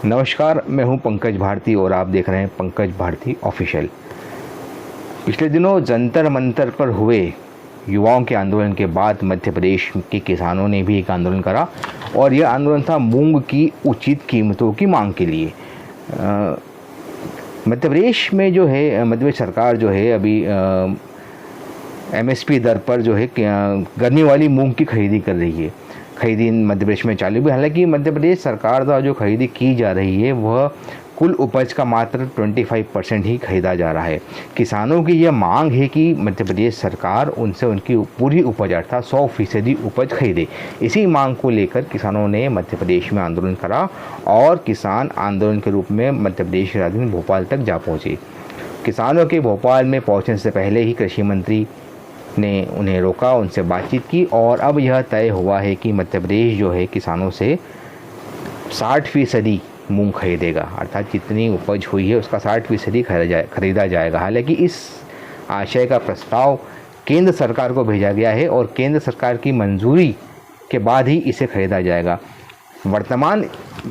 नमस्कार, मैं हूं पंकज भारती और आप देख रहे हैं पंकज भारती ऑफिशियल। पिछले दिनों जंतर मंतर पर हुए युवाओं के आंदोलन के बाद मध्य प्रदेश के किसानों ने भी एक आंदोलन करा और यह आंदोलन था मूंग की उचित कीमतों की मांग के लिए। मध्य प्रदेश में जो है मध्य प्रदेश सरकार जो है अभी एमएसपी दर पर जो है गर्मी वाली मूंग की खरीदी कर रही है। खरीदी मध्य प्रदेश में चालू भी, हालांकि मध्य प्रदेश सरकार द्वारा जो खरीदी की जा रही है वह कुल उपज का मात्र 25% ही खरीदा जा रहा है। किसानों की यह मांग है कि मध्य प्रदेश सरकार उनसे उनकी पूरी उपज अर्थात 100% उपज खरीदे। इसी मांग को लेकर किसानों ने मध्य प्रदेश में आंदोलन करा और किसान आंदोलन के रूप में मध्य प्रदेश की राजधानी भोपाल तक जा पहुँचे। किसानों के भोपाल में पहुँचने से पहले ही कृषि मंत्री ने उन्हें रोका, उनसे बातचीत की और अब यह तय हुआ है कि मध्य प्रदेश जो है किसानों से 60% मूंग खरीदेगा, अर्थात जितनी उपज हुई है उसका 60% खरीदा जाएगा। हालांकि इस आशय का प्रस्ताव केंद्र सरकार को भेजा गया है और केंद्र सरकार की मंजूरी के बाद ही इसे खरीदा जाएगा। वर्तमान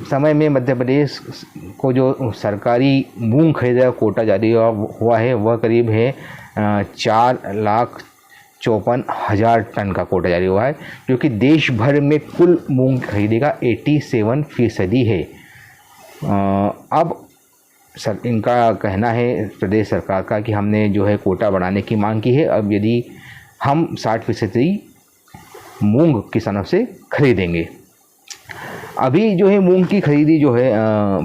समय में मध्य प्रदेश को जो सरकारी मूंग खरीदने का कोटा जारी हुआ है वह करीब है 4,54,000 टन का कोटा जारी हुआ है, जो कि देश भर में कुल मूंग खरीदी का 87% है। अब इनका कहना है प्रदेश सरकार का कि हमने जो है कोटा बढ़ाने की मांग की है। अब यदि हम 60% मूंग किसानों से खरीदेंगे। अभी जो है मूंग की खरीदी जो है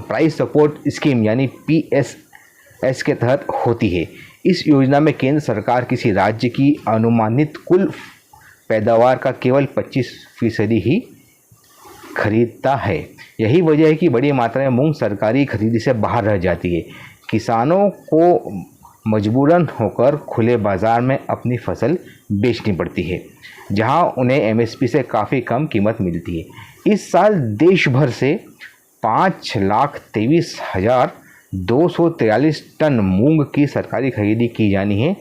प्राइस सपोर्ट स्कीम यानी PSS के तहत होती है। इस योजना में केंद्र सरकार किसी राज्य की अनुमानित कुल पैदावार का केवल 25% ही खरीदता है। यही वजह है कि बड़ी मात्रा में मूंग सरकारी खरीदी से बाहर रह जाती है। किसानों को मजबूरन होकर खुले बाजार में अपनी फसल बेचनी पड़ती है, जहां उन्हें MSP से काफ़ी कम कीमत मिलती है। इस साल देश भर से 5,23,243 टन मूंग की सरकारी खरीदी की जानी है,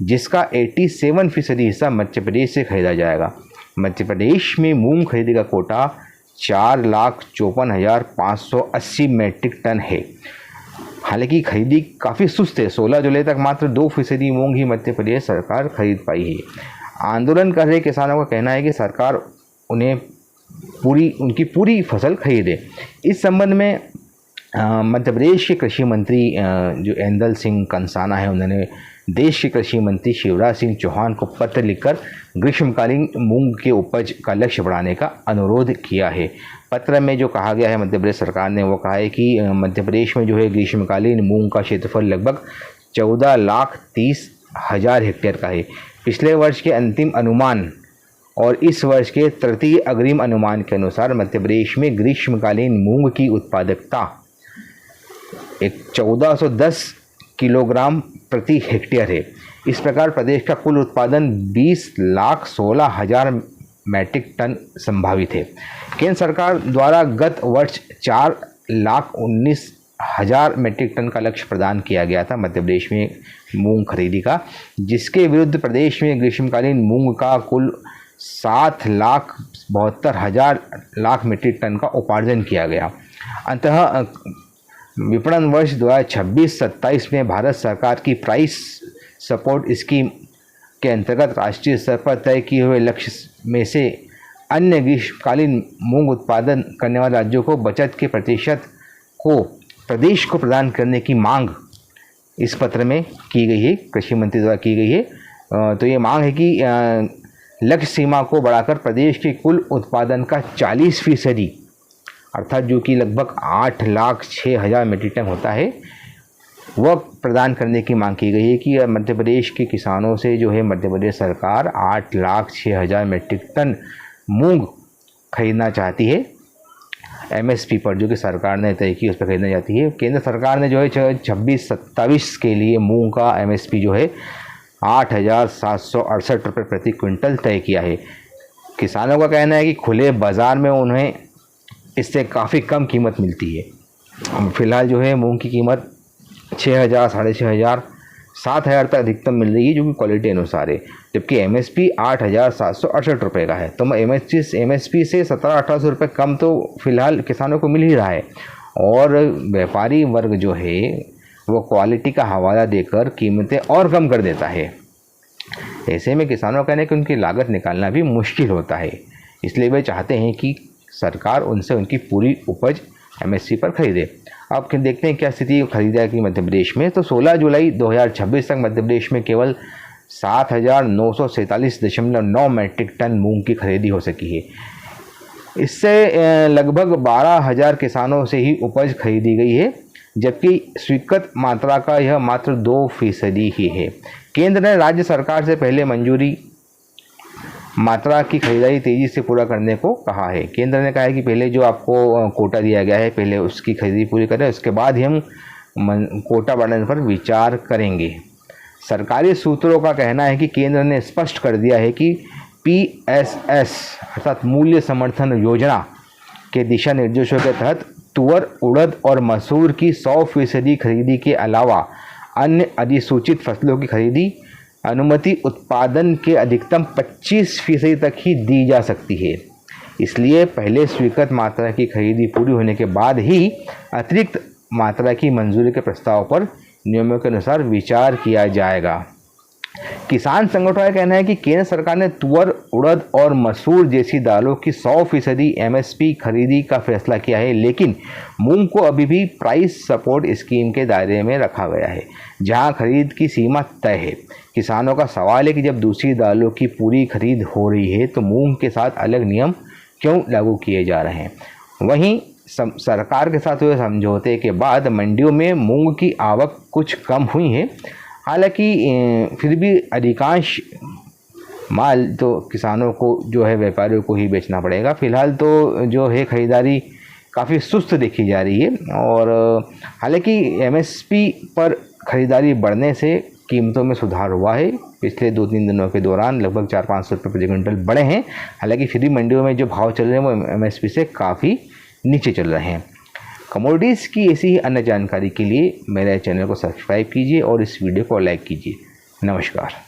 जिसका 87% हिस्सा मध्य प्रदेश से खरीदा जाएगा। मध्य प्रदेश में मूंग खरीदी का कोटा 4,54,580 मैट्रिक टन है। हालांकि खरीदी काफ़ी सुस्त है। 16 जुलाई तक मात्र 2% मूंग ही मध्य प्रदेश सरकार खरीद पाई है। आंदोलन कर रहे किसानों का कहना है कि सरकार उन्हें उनकी पूरी फसल खरीदे। इस संबंध में मध्य प्रदेश के कृषि मंत्री जो ऐंदल सिंह कंसाना है, उन्होंने देश के कृषि मंत्री शिवराज सिंह चौहान को पत्र लिखकर ग्रीष्मकालीन मूंग के उपज का लक्ष्य बढ़ाने का अनुरोध किया है। पत्र में जो कहा गया है मध्य प्रदेश सरकार ने, वो कहा है कि मध्य प्रदेश में जो है ग्रीष्मकालीन मूंग का क्षेत्रफल लगभग 14,30,000 हेक्टेयर का है। पिछले वर्ष के अंतिम अनुमान और इस वर्ष के तृतीय अग्रिम अनुमान के अनुसार मध्य प्रदेश में ग्रीष्मकालीन मूंग की उत्पादकता 1410 किलोग्राम प्रति हेक्टेयर है। इस प्रकार प्रदेश का कुल उत्पादन 20,16,000 मैट्रिक टन संभावित है। केंद्र सरकार द्वारा गत वर्ष 4,19,000 मैट्रिक टन का लक्ष्य प्रदान किया गया था मध्य प्रदेश में मूंग खरीदी का, जिसके विरुद्ध प्रदेश में ग्रीष्मकालीन मूंग का कुल 7,72,000 लाख मीट्रिक टन का उपार्जन किया गया। अंततः विपणन वर्ष 2026-27 में भारत सरकार की प्राइस सपोर्ट स्कीम के अंतर्गत राष्ट्रीय स्तर पर तय किए हुए लक्ष्य में से अन्य ग्रीष्मकालीन मूंग उत्पादन करने वाले राज्यों को बचत के प्रतिशत को प्रदेश को प्रदान करने की मांग इस पत्र में की गई है, कृषि मंत्री द्वारा की गई है। तो ये मांग है कि लक्ष्य सीमा को बढ़ाकर प्रदेश के कुल उत्पादन का 40% अर्थात जो कि लगभग 8,06,000 मीट्रिक टन होता है, वह प्रदान करने की मांग की गई है कि मध्य प्रदेश के किसानों से जो है मध्य प्रदेश सरकार 8,06,000 मीट्रिक टन मूंग खरीदना चाहती है MSP पर, जो कि सरकार ने तय की उस पर खरीदना चाहती है। केंद्र सरकार ने जो है 26-27 के लिए मूंग का MSP जो है 8,768 रुपये प्रति क्विंटल तय किया है। किसानों का कहना है कि खुले बाज़ार में उन्हें इससे काफ़ी कम कीमत मिलती है। फिलहाल जो है मूंग की कीमत 6,000, 6,500, 7,000 तक अधिकतम मिल रही है, जो कि क्वालिटी अनुसार है, जबकि MSP 8,768 रुपये का है। तो MSP से 1700-1800 रुपये कम तो फिलहाल किसानों को मिल ही रहा है। और व्यापारी वर्ग जो है वो क्वालिटी का हवाला देकर कीमतें और कम कर देता है। ऐसे में किसानों का कहना है कि उनकी लागत निकालना भी मुश्किल होता है, इसलिए वे चाहते हैं कि सरकार उनसे उनकी पूरी उपज एमएसपी पर खरीदे। अब देखते हैं क्या स्थिति खरीदारी की मध्य प्रदेश में। तो 16 जुलाई 2026 तक मध्य प्रदेश में केवल 7,947.9 मीट्रिक टन मूंग की खरीदी हो सकी है। इससे लगभग 12,000 किसानों से ही उपज खरीदी गई है, जबकि स्वीकृत मात्रा का यह मात्र 2% ही है। केंद्र ने राज्य सरकार से पहले मंजूरी मात्रा की खरीदारी तेज़ी से पूरा करने को कहा है। केंद्र ने कहा है कि पहले जो आपको कोटा दिया गया है पहले उसकी खरीदी पूरी करें, उसके बाद ही हम कोटा बढ़ाने पर विचार करेंगे। सरकारी सूत्रों का कहना है कि केंद्र ने स्पष्ट कर दिया है कि PSS अर्थात मूल्य समर्थन योजना के दिशा निर्देशों के तहत तुअर, उड़द और मसूर की 100% खरीदी के अलावा अन्य अधिसूचित फसलों की खरीदी अनुमति उत्पादन के अधिकतम 25% तक ही दी जा सकती है। इसलिए पहले स्वीकृत मात्रा की खरीदी पूरी होने के बाद ही अतिरिक्त मात्रा की मंजूरी के प्रस्ताव पर नियमों के अनुसार विचार किया जाएगा। किसान संगठनों का कहना है कि केंद्र सरकार ने तुअर, उड़द और मसूर जैसी दालों की 100% MSP खरीदी का फैसला किया है, लेकिन मूंग को अभी भी प्राइस सपोर्ट स्कीम के दायरे में रखा गया है, जहां खरीद की सीमा तय है। किसानों का सवाल है कि जब दूसरी दालों की पूरी खरीद हो रही है तो मूंग के साथ अलग नियम क्यों लागू किए जा रहे हैं। वहीं सरकार के साथ हुए समझौते के बाद मंडियों में मूंग की आवक कुछ कम हुई है, हालांकि फिर भी अधिकांश माल तो किसानों को जो है व्यापारियों को ही बेचना पड़ेगा। फिलहाल तो जो है खरीदारी काफ़ी सुस्त देखी जा रही है, और हालांकि MSP पर खरीदारी बढ़ने से कीमतों में सुधार हुआ है। पिछले 2-3 दिनों के दौरान लगभग 400-500 रुपये प्रति क्विंटल बढ़े हैं, हालांकि फिर भी मंडियों में जो भाव चल रहे हैं वो MSP से काफ़ी नीचे चल रहे हैं। कमोडिटीज़ की ऐसी ही अन्य जानकारी के लिए मेरे चैनल को सब्सक्राइब कीजिए और इस वीडियो को लाइक कीजिए। नमस्कार।